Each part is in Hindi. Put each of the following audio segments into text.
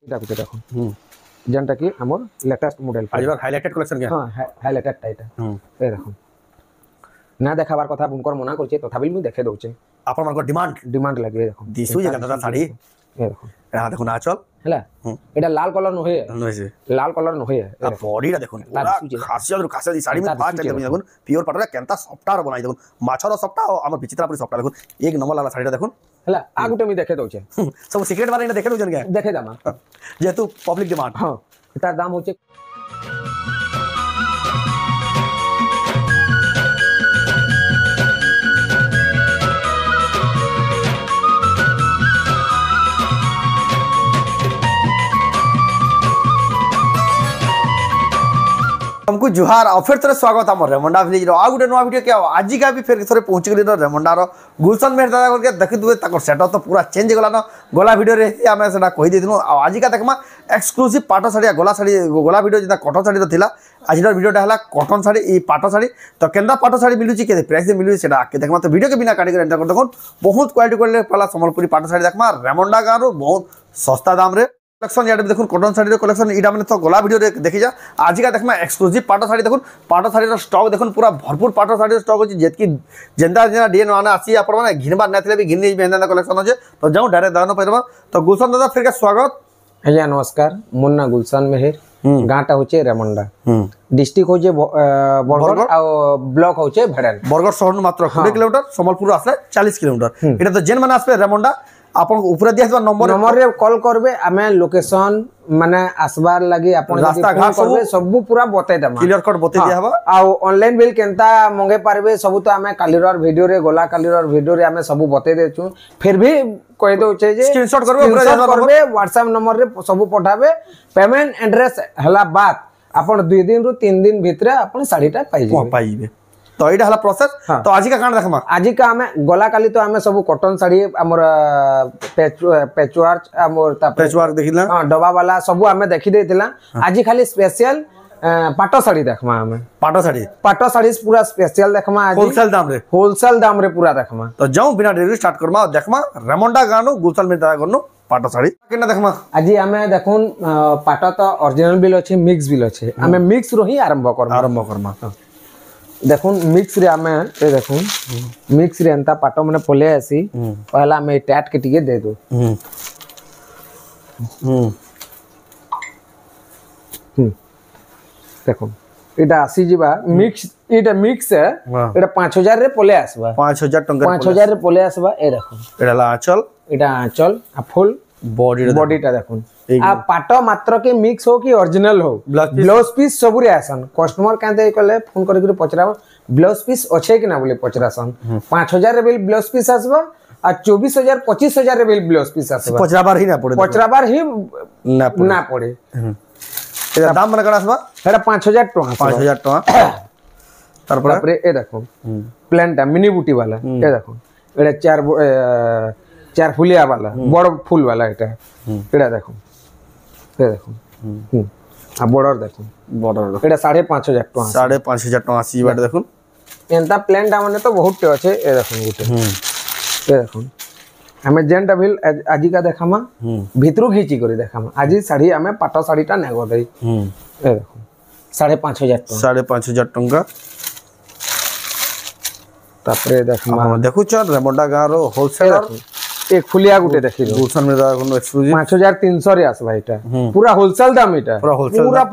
এটা গুটে দেখুন যেটা কি আমার লেটেস্ট মডেল আজবার হাইলাইটেড কালেকশন কে হ্যাঁ হাইলাইটেড টাইটা এই দেখুন না দেখাবার কথা বুনকর মনা করছে তথাপি মু দেখে দউছে আপন মানক ডিমান্ড লাগে দেখুন দিছু যে দাদা শাড়ি এই দেখুন এটা দেখুন আচল হেলা এটা লাল কলর নহে নইছে লাল কলর নহে আর বডিটা দেখুন খাসিয়া খাসিয়া দি শাড়ি মে ফাস্ট দেখুন পিওর পাটরা কেনতা সফটার বনাই দেখুন মাছর সফটা আর আমার বিচিত্রা পুরি সফটা দেখুন এক নম্বর লালা শাড়িটা দেখুন হেলা আ গুটে আমি দেখে দউছে সব সিক্রেট বারে এটা দেখে দউছেন কে দেখে দাম যেহেতু পাবলিক ডিমান্ড হ্যাঁ এটার দাম হচ্ছে हमको जुहार और फिर थोड़े स्वागत आम रेमंडा विलेज आ गोटे नुआ वीडियो क्या आज का भी फिर थोड़े पहुँच गली रेमंडार गुलशन मेहर दादा करके देखी तक सेटअप तो पूरा चेंज गला गला वीडियो आम से कहीदी आज का देखमा एक्सक्लूसिव पाट शाढ़ी गला शाढ़ी गला वीडियो जो कटन शाढ़ी था आज वीडियोटा है कटन शाढ़ी पाट शाढ़ी तो केन्दा पाट शाढ़ी मिलूँ के प्राइस मिलूँ से आगे देखमा तो वीडियो के बिना काटी कर देखो बहुत क्वालिटी पहला सम्बलपुरी पाट शाढ़ी देखमा रेमंडा गाँव बहुत सस्ता दाम रे कलेक्शन यार देखो कटन शाढ़ी कलेक्शन यहाँ मैंने तो गला वीडियो देखी जा आज का देखमा एक्सक्लूसिव पाट शाढ़ी देखो पाट शाढ़ी स्टॉक देखो पूरा भरपूर पाट शाढ़ी स्टॉक अच्छी जेकी जेनता जेना डीएन माने आसी आप घिनबार ना भी घिन बेहदा कलेक्शन अच्छे तो जाऊँ डायरेक्ट दान पाइबा तो गुलशन दादा फिर स्वागत आज्ञा नमस्कार मोर ना गुलशन मेहर गाँटा हूँ रेमंडा डिस्ट्रिक्ट हूँ बरगढ़ और ब्लॉक हूँ भेड़ाल बरगढ़ शहर मात्र 20 किलोमीटर सम्बलपुर आसले 40 किलोमीटर এটা তো জেন মানে আসবে রেমন্ডা आपन ऊपर दिया नंबर रे कॉल करबे आमे लोकेशन माने आसबार लागि आपन रास्ता घाट सब पूरा बतै दमा क्लियर कट बतै दिया हबा आ ऑनलाइन बिल केनता मंगे पारबे सब तो आमे कालीरर वीडियो रे गोला कालीरर वीडियो रे आमे सब बतै देछु फिर भी कहि दउ छे जे स्क्रीनशॉट करबे व्हाट्सएप नंबर रे सब पठाबे पेमेंट एड्रेस हला बात आपन 2 दिन रु 3 दिन भितरे आपन साड़ीटा पाइबे तो ये हला प्रोसेस तो आज का कान देखमा आज का हमें गला काली तो हमें सब कॉटन साड़ी हमर पैचवर्क हमर पैचवर्क देखिला हां डबा वाला सब हमें देखि देतिला आज खाली स्पेशल पाटो साड़ी देखमा हमें पाटो साड़ी पूरा स्पेशल देखमा आज होलसेल दाम रे पूरा देखमा तो जाऊं बिना देरी स्टार्ट करमा देखमा रेमंडा गानो गुलशन में दादा करनो पाटो साड़ी केना देखमा आज हमें देखुन पाटो तो ओरिजिनल बिल अछि मिक्स बिल अछि हमें मिक्स रो ही आरंभ करमा देखुन मिक्स रे आमे ए देखुन मिक्स रे अंता पाटो मने पले आसी पहला मैं टैट के टिके दे दो देखुन एटा आसी जीवा मिक्स है एटा 5000 रे पले आसबा 5000 टंका 5000 रे पले आसबा ए देखुन एटा ला आंचल आ फुल बॉडीटा देखुन आ पाटो मात्र के मिक्स हो कि ओरिजिनल हो ब्लाउज पीस सब रे आसन कस्टमर कांते कले फोन करि के पचराव ब्लाउज पीस अच्छे कि ना बोले पचरासन 5000 रे बिल ब्लाउज पीस आसबा आ 24000 25000 रे बिल ब्लाउज पीस आसबा पचराबार ही ना पड़े एटा दाम मन करा आसबा एटा 5000 टका तारपर ए देखो प्लेनटा मिनी बूटी वाला ए देखो एटा चार फुलिया वाला बड़ फुल वाला एटा देखो ए देखो आ बॉर्डर देखो एटा 5500 टका 5500 टका आसी बाटे देखो एंता प्लेनटा माने तो बहुत अच्छे ए देखो गुटे ए देखो हमें जेनटा बिल आज का देखामा भितरु खींची करी देखामा आज साड़ी हमें पाटो साड़ीटा नेगो दई ए देखो 5500 टका तापरे देखमा देखु छ रेमंडा गारो होलसेलर एक फुलिया गुटे देखि दो गुलशन में दादा कोनो एक्सक्लूसिव 5300 रे आसबा एटा पूरा होलसेल दाम एटा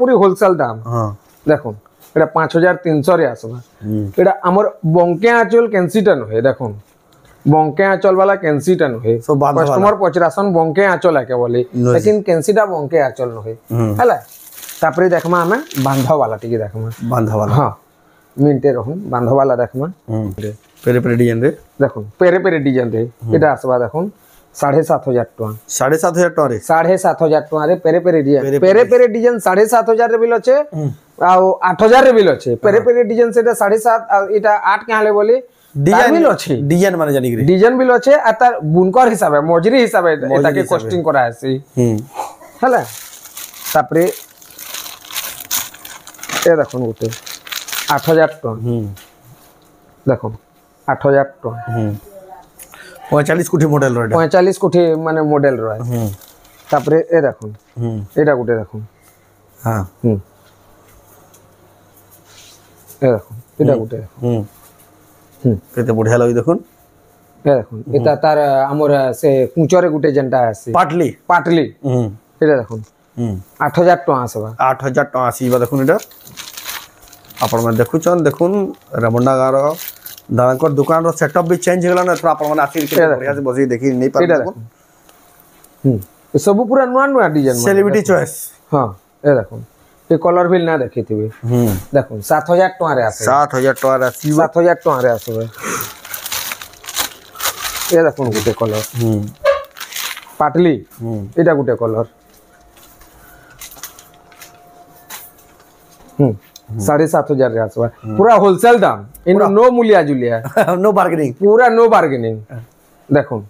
पूरी होलसेल दाम हां देखो एटा 5300 रे आसबा एटा हमर बंके आंचल केंसीटन होय देखो बंके आंचल वाला केंसीटन होय कस्टमर पचरासन बंके आंचल आके बोली लेकिन केंसीटा बंके आंचल न होय हला तापरे देखमा हमें बांधा वाला टिके देखमा बांधा वाला हां मिनटे रहूं बांधा वाला देखमा पेरे पेरे डिजाइन रे देखो पेरे पेरे डिजाइन रे एटा आसबा देखो 7500 टका 7500 टका रे 7500 टका रे पेरे पेरे डिजाइन 7500 रे बिल अच्छे आ 8000 रे बिल अच्छे पेरे पेरे डिजाइन सेटा 7.5 एटा 8 के हाले बोली डिजाइन बिल अच्छे डिजाइन माने जानी रे डिजाइन बिल अच्छे आ तार बुनकर हिसाब है मजूरी हिसाब है एटा के कॉस्टिंग करा आसी हला तापरे ए देखो गुटे 8000 टका देखो 8000 टका 45 कोठी मॉडल रो 45 कोठी माने मॉडल रो तापरे ए देखुन एटा गुटे देखुन हां ए देखुन एटा गुटे केते बढ़िया लगी देखुन ए देखुन एता तार हमर से कुचरे गुटे जेंटा आसी पाटली एटा देखुन 8000 टका आसबा 8000 टका आसीबा देखुन एटा आपण में देखुचन देखुन रेमुंडा गार दानकर दुकान रो सेटअप भी चेंज हो गला ना थोड़ा आपण में आसी के बढ़िया से बसी देखि नहीं पर देखुन ये सब पूरा नुआ नुआ डिजाइन सेलिब्रिटी चॉइस हां ए देखुन ये कलर भी ना देखिथिबे देखुन 7000 टका रे आसे 7000 टका रे आसी 7000 टका रे आसबे ए देखुन गुटे कलर पाटली एटा गुटे कलर 7500 रे आसबा पूरा होलसेल दाम इन नो मूल्य जुलिया नो बार्गेनिंग पूरा नो बार्गेनिंग देखुन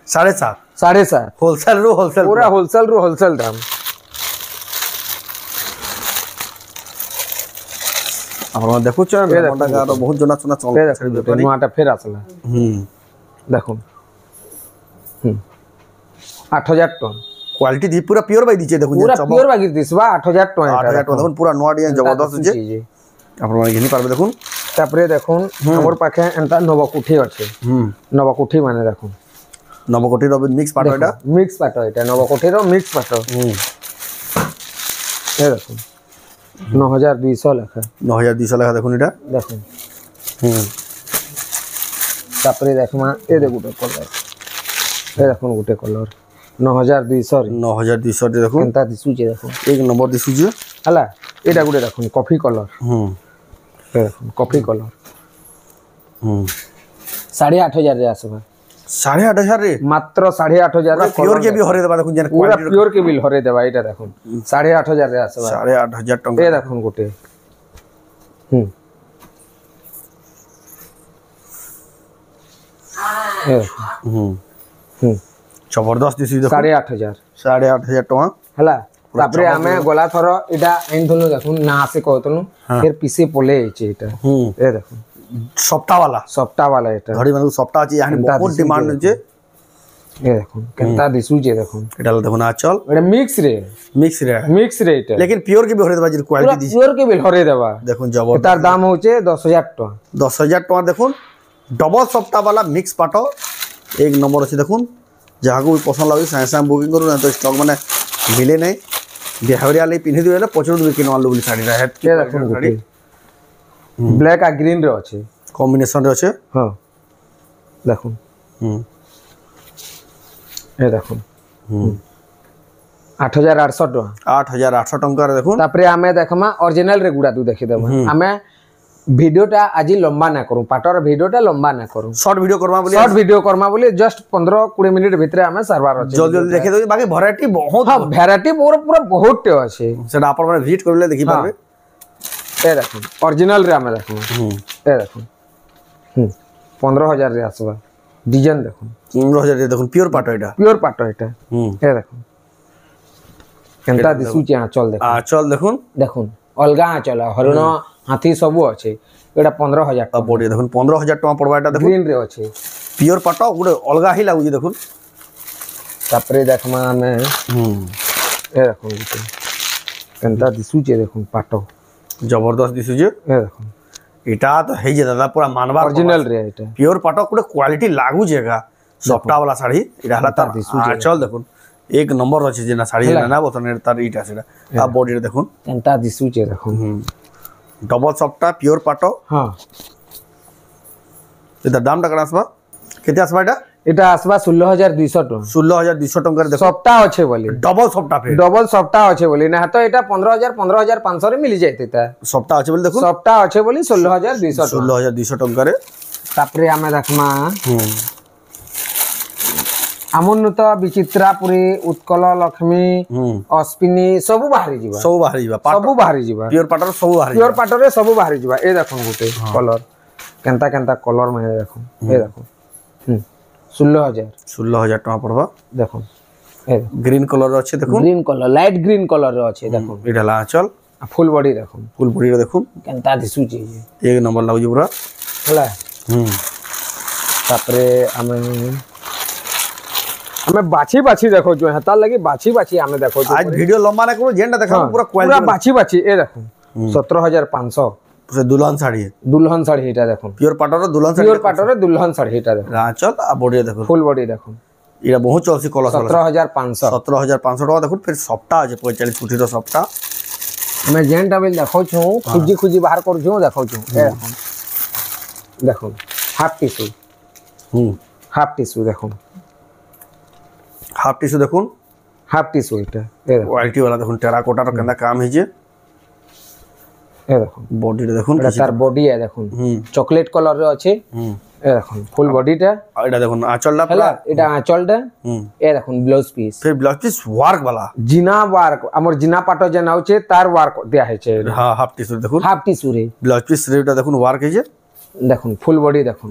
7.5 होलसेल पूरा होलसेल दाम आपण देखुछ रेमुंडा गार बहुत जना सुना चल नुआटा फेर आसला देखुन 8000 टका क्वालिटी दी पूरा प्योर बाई दीचे देखुन पूरा प्योर बागी दिसबा 8000 टका 8000 टका देखुन पूरा नुआ डिजाइन जबरदस्त जे आपण माने घिनी पारबे देखुन तापरे देखुन हमर पाखे एंता नवकुठी अछि नवकुठी माने देखुन नवकोटी रो मिक्स पाटो एटा नवकोटी रो मिक्स पाटो ए देखुन 9200 लेखा 9200 लेखा देखुन एटा देखुन तापरे देखमा ए दे गुटे कलर ए देखुन गुटे कलर 9200 रे देखुन केनता दिसु जे देखुन एक नंबर दिसु जे हला एटा गुटे देखुन कॉफी कलर ए देखुन कॉफी कलर 8500 रे आसबा 8500 रे मात्र 8500 रे प्योर के भी हरे देबा देखुन जन पूरा प्योर के बिल हरे देबा एटा देखुन 8500 रे आसबा 8500 टका ए देखुन गुटे जबरदस्त दिसी देखुन 8500 टका हला तापरे हमें गोला थरो एटा एन थनु देखुन ना से कहतनु फिर पीसे पोले एचे एटा ए देखुन सप्ताह वाला एटा घड़ी माने सप्ताह अछि यानी बहुत डिमांड जे ए देखुन केनता दिसु जे देखुन एटा देखुन आ चल एटा मिक्स रे एटा लेकिन प्योर के भी हरे देबा जे क्वालिटी दिसी प्योर के भी हरे देबा देखुन जबरदस्त तार दाम होचे 10000 टका 10000 टका देखुन डबल सप्ताह वाला मिक्स पाटो एक नंबर अछि देखुन जहा को भी पसंद लागी साइसा बुकिंग करू ना तो स्टॉक माने मिले नहीं बिहावरिया ले पिन्हि दिले पचड़ दुई किनो आलू बोली साड़ी रहे के देखुन गुटी ब्लैक आ ग्रीन रे अछि कॉम्बिनेशन रे अछि हां देखुन ए देखुन 8800 टका 8800 टका रे देखुन तापरे हमें देखमा ओरिजिनल रे गुडा तू देखि देबा हमें वीडियोटा आज लंबा ना करू पाटर वीडियोटा लंबा ना करू शॉर्ट वीडियो करमा बोली जस्ट 15-20 मिनिट भितरे हमें सर्वर अछि जल्दी जल्दी देखि दो बाकी वैरायटी बहुत हां वैरायटी पूरा बहुत टे अछि सेटा आपण माने विजिट करले देखि पाबे ए देखुन ओरिजिनल रे हमें देखुन ए देखुन 15000 रे आसबा डिजाइन देखुन 15000 रे देखुन प्योर पाटो एटा ए देखुन केनता दिसु जे चल देखुन देखुन अलगा चल हरिण हाथी सब अच्छे एटा 15000 टका बॉडी देखुन 15000 टका पड़बा एटा देखुन ग्रीन रे अच्छे प्योर पाटो गुडे अलगा ही लागु जे देखुन तापरे देखमा हमें ए देखुन केनता दिसु जे देखुन पाटो जबरदस्त दिसु जे ए देखुन एटा तो हे जे दादा पूरा मानवा ओरिजिनल रे एटा प्योर पाटो गुडे क्वालिटी लागु जेगा सफ्टा वाला साड़ी एटा हला तार दिसु जे चल देखुन एक नंबर अछि जे ना साड़ी ना बतन तार इटा सेटा आ बॉडी रे देखुन केनता दिसु जे देखुन डबल सफ्टा प्योर पाटो हां एटा दाम टा आसबा केते आसबा एटा आसबा 16200 टका 16200 टका रे देखो सफ्टा अच्छे बोली डबल सफ्टा अच्छे बोली ना तो एटा 15000 रे मिल जायते ता सफ्टा अच्छे बोली देखो सफ्टा अच्छे बोली 16200 टका रे तापरे हमें देखमा আমন তো বিচিত্রাপুরী উৎকল লক্ষ্মী অশ্বিনী সবু বাহারি যাবা পিওর পাটরে সবু বাহারি যাবা এ দেখুন গুটে কলর কেনতা কেনতা কলর মানে দেখুন এ দেখুন 16000 টাকা পড়বা দেখুন এ গ্রিন কলর আছে দেখুন green colour light green colour আছে দেখুন এটা লা চল ফুল বডি দেখুন ফুল বডি দেখুন কেনতা দিসুছি এক নম্বর লাগুজি পুরা হলা তারপরে আমি ଆମେ ବାଛି ବାଛି ଦେଖଉଛୁ ହେତାର ଲାଗି ବାଛି ବାଛି ଆମେ ଦେଖଉଛୁ आज वीडियो लंबा ना करो जेंटा देखा पूरा पूरा क्वालिटी बाछी बाछी ए देखो 17500 से दुल्हन साड़ी है दुल्हन शाड़ी এটা দেখুন प्योर पाटर दुल्हन साड़ी পিওর পাটরে দুলহন শাড়ি এটা দেখুন आंचल आ बॉडी देखो ফুল বডি দেখুন এটা বহুত চলছি কলস 17500 17500 টাকা দেখুন ফির সফটা আছে 45 ফুটির সফটা আমি যেনটা বিল দেখাউছু খুজি খুজি বাহার করছু দেখাউছু এ দেখুন দেখুন হাফ টিস্যু হাফ টিস্যু দেখুন হাফ টিস্যু দেখুন হাফ টিস্যু এটা এ দেখুন क्वालिटी वाला देखुन टेराकोटार केंदा काम है जे এ দেখুন बॉडी দেখুন এটা তার বডি এ দেখুন চকলেট কালার রে আছে এ দেখুন ফুল বডিটা এটা দেখুন আঁচলটা হেলা এটা আঁচলটা এ দেখুন ব্লাউজ পিস फिर ब्लाउज पीस वर्क वाला জিনা ওয়ার্ক আমার জিনা পাটো যে নাউছে তার ওয়ার্ক দেয়া হয়েছে हाँ हाफ टिस्यू देखुन হাফ টিস্যু রে ब्लाउज पीस रेटा देखुन वर्क है जे দেখুন ফুল বডি দেখুন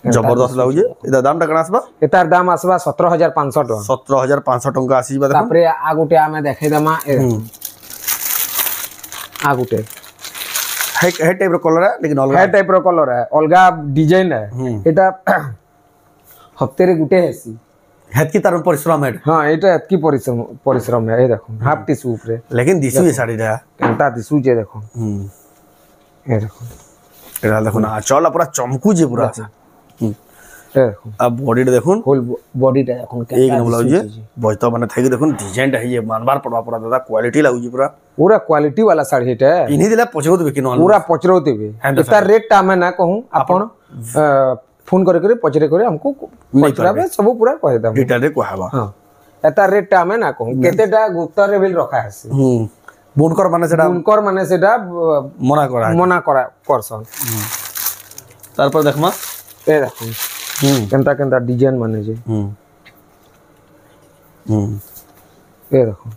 जबरदस्त लाଗୁছে এটা দামটা কেন আসবা এটার দাম আসবা 17500 টাকা 17500 টଙ୍କା আসিবা দেখুন তারপরে আগুটে আমি দেখাই দেমা আগুটে है टाइप रो कलर है लेकिन अलग হ্যাঁ টাইপর কলর है অলগা ডিজাইন है এটা হপ্তেরে গুটে হেসি हेत की तरफ परिश्रम है হ্যাঁ এটা কি পরিশ্রম পরিশ্রম है এই দেখুন হাফ টিস্যু উপরে लेकिन दिसु ये साड़ी रे কেনটা দিছু যে দেখুন এই দেখুন এটা দেখুন আঁচল পুরা চমকু যে পুরা এই দেখুন अब बॉडी देखुन ফুল বডিটা দেখুন एक नंबर लाଗୁছে বইতো মানে থাকি দেখুন ডিজাইনটা হইয়ে মানবার পড়বা পুরা দাদা কোয়ালিটি লাগুছে পুরা पूरा क्वालिटी वाला साड़ी है পিনি দিলে পছন্দ হবে কিনো पूरा पचरौतेबे इतना रेट टा मैं ना कहूं अपन फोन करे पचरे करे हमको पचराबे सब पूरा कह दम डिटेल रे कहबा हां इतना रेट टा मैं ना कहूं केतेटा गुप्ता रे बिल रखा है বুনকর মানে সেটা उनकर माने सेटा মনা করা करसन তারপর দেখমা ए देखो केनता केनता डिजाइन माने जे ए देखो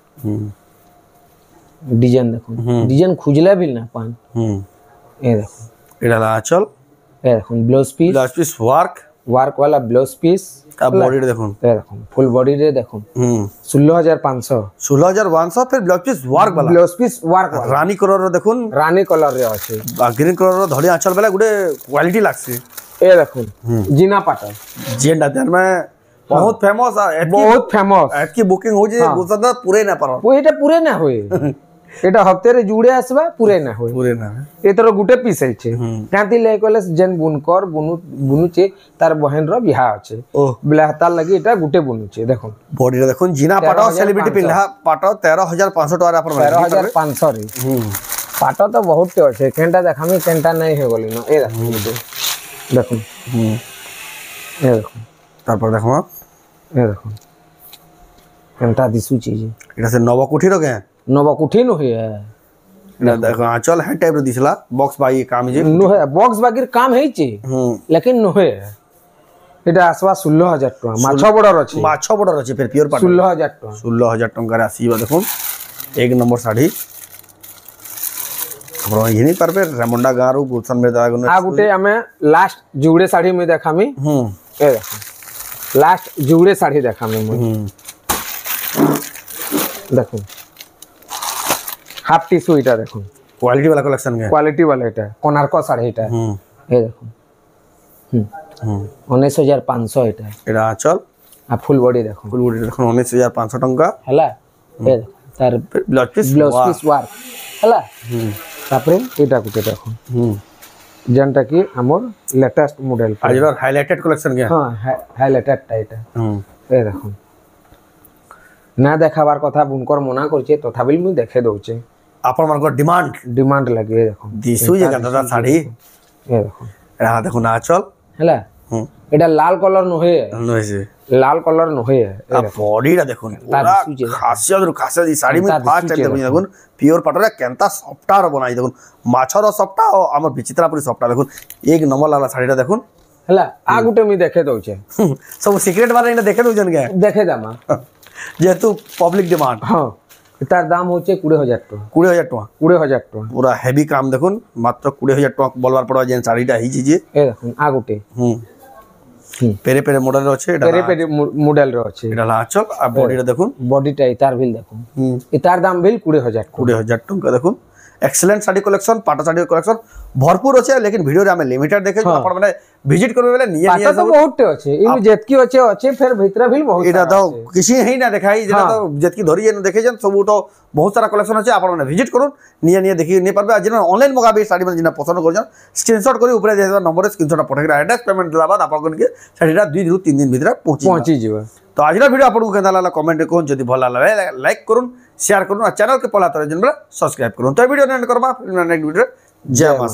डिजाइन देखो डिजाइन खुजला भी ना पान ए देखो এটা আঁচল ए देखो blouse piece piece work work वाला ब्लाउज पीस আর বডি দেখুন ए देखो फुल बॉडी रे देखो 16500 16100 फिर ब्लाउज पिस वर्क वाला ब्लाउज पीस वर्क वाला রানী কলর দেখুন रानी कलर रे আছে গ্রিন কলর ধড়ি আঁচল বেলা গুড়ে কোয়ালিটি লাগছে ए देखो जिना पाटा जेंडा देर में बहुत फेमस बहुत फेमस की बुकिंग हो जे गुजरदा पूरे ना पारो वो এটা পুরে না হয় এটা হপ্তেরে জুড়ে আসবা পুরে না হয় पूरे ना এতর গুটে পিস আছে কাঁতি লাই কলে যেন বুনকর বুনুছে তার বহেন র বিহা আছে ও বলে হাতার লাগি এটা গুটে বুনুছে দেখুন বডি দেখুন জিনা পাটো সেলিব্রিটি পিন্ধা পাটো 13500 টাকা আপনার 13500 রে পাটো তো বহুত আছে কেনটা দেখামি কেনটা নাই হয়ে গলি না এই দেখুন দেখুন এই দেখুন তারপর দেখো এই দেখুন কেনটা দিছু চিজ এটা সে নবকুঠির কে নবকুঠি নো হে এটা দেখো আঁচল হ্যাঁ টাইপ দিছিলা বক্স বাই কাম যে নো হে বক্স বাগির কাম হেইছে লেকিন নো হে এটা আসবা 16000 টাকা মাছ বড়র আছে মাছ বড়র আছে ফের পিওর পাটো 16000 টাকা 16000 টাকার আসিবা দেখুন এক নম্বর শাড়ি আমরা ইনি পারবে রেমন্ডা গাঁরু গুলশান মে দাগুন आ गुटे हमें लास्ट जुड़े साड़ी में देखामी ए देखो लास्ट जुड़े साड़ी देखामी देखो हाफ टिश्यू इटा देखो क्वालिटी वाला कलेक्शन के क्वालिटी वाला इटा कोणार्को साड़ी इटा ए देखो 19500 इटा এটা আঁচল आ फुल बॉडी देखो ফুল বডি দেখুন 19500 টাকা हला ए देखो तार blouse piece blouse piece work हला तापरे इटा गुटे देखो जनटा की हमर लेटेस्ट मॉडल आज हाइलाइटेड कलेक्शन के हां हाइलाइटेड टाइटा ए देखो ना देखाबार কথা বুনকর মনা করছে তথাপি মুই দেখে দউছে আপন মানকর ডিমান্ড লাগে দেখো দিছু যে গাঁদাটা শাড়ি এ দেখো এটা দেখুন আঁচল হেলা এটা লাল কালার নহে নইছে লাল কালার নহে আর বডিটা দেখুন পুরা খাসিয়ত শাড়ি মে ফার্স্ট টাইম দেখুন দেখুন পিওর পাটরে কেনতা সফটার বনাই দেখুন মাছর সফটা ও আমার বিচিত্রাপুরি সফটা দেখুন এক নম্বর লাগলা শাড়িটা দেখুন হেলা আ গুটে মুই দেখে দউছে সব সিক্রেট বারে এটা দেখে দউছেন কে দেখে দামা যেহেতু পাবলিক ডিমান্ড হ্যাঁ তার দাম হচ্ছে 20000 টাকা 20000 টাকা 20000 টাকা পুরা হেভি কাম দেখুন মাত্র 20000 টাকা বলবার পড়া যে শাড়িটা হইছে যে এ দেখুন আ গুটে পেরে পেরে মডেল আছে এটা পেরে পেরে মডেল র আছে এটা আঁচল আর বডিটা দেখুন বডিটা ইতার বিল দেখুন ইতার দাম বিল 20000 টাকা দেখুন एक्सीलेंट साड़ी कलेक्शन पाट साड़ी कलेक्शन भरपूर अच्छे लेकिन वीडियो रे हमें लिमिटेड देखे आपण माने विजिट करबे बेले निया पाटा तो बहुत अच्छे इन जेतकी अच्छे फिर भीतर भी बहुत एटा तो किसी ही ना देखाई जेटा तो जेतकी धरि जे देखे जन सब तो बहुत सारा कलेक्शन अच्छे आपण माने विजिट करूँ निया देखि नहीं पारबे आज ऑनलाइन मगाबे साड़ी माने जिना पसंद कर जन स्क्रीनशॉट करी ऊपर दे नंबर स्क्रीनशॉट पठेक एड्रेस पेमेंट देला बाद आपण के साड़ीटा 2 ରୁ 3 दिन भीतर पहुंची जीवा। तो आज वीडियो आपको केना लागला कमेंट कहूँ जदि भल लागला लाइक करूँ शेयर करूँ चैनल के पहला तरह जन सब्सक्राइब करूँ तो वीडियो एंड करबा नेक्स्ट वीडियो जय मां।